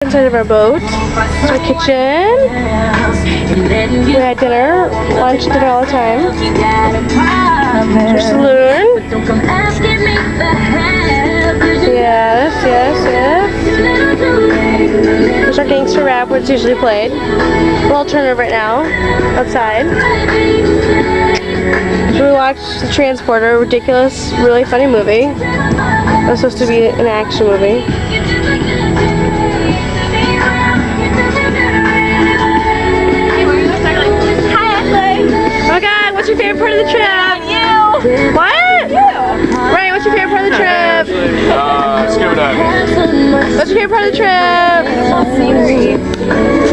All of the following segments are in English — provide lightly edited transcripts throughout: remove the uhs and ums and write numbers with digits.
Inside of our boat, it's our kitchen. We had dinner, lunch, dinner all the time. There's our saloon. Yes. There's our gangster rap, where it's usually played. We'll alternative right now, outside. So we watched The Transporter, a ridiculous, really funny movie. It was supposed to be an action movie. What's your favorite part of the trip? You. What? You. Ryan, what's your favorite part of the trip? Scuba diving. What's your favorite part of the trip?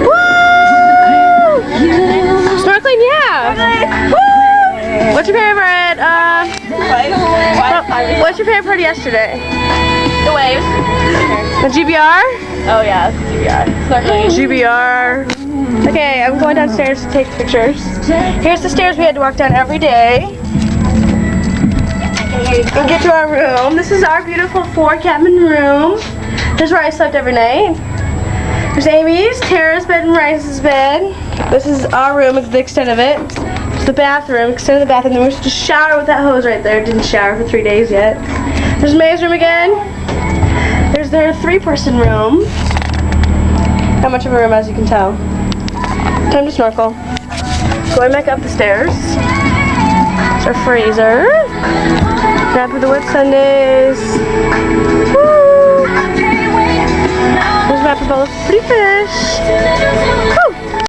Woo! Snorkeling, yeah. Woo! What's your favorite? What's your favorite part of yesterday? The waves. The GBR? Oh yeah, GBR. Snorkeling. GBR. Okay, I'm going downstairs to take pictures. Here's the stairs we had to walk down every day. And get to our room. This is our beautiful 4-cabin room. This is where I slept every night. There's Amy's, Tara's bed, and Rice's bed. This is our room, it's the extent of it. It's the bathroom, extent of the bathroom. Then we just shower with that hose right there. Didn't shower for 3 days yet. There's May's room again. There's their 3-person room. Not much of a room, as you can tell. Time to snorkel. Going back up the stairs. It's our freezer. Grab for the whit Sundays. Woo! There's a map of all the pretty fish. Woo!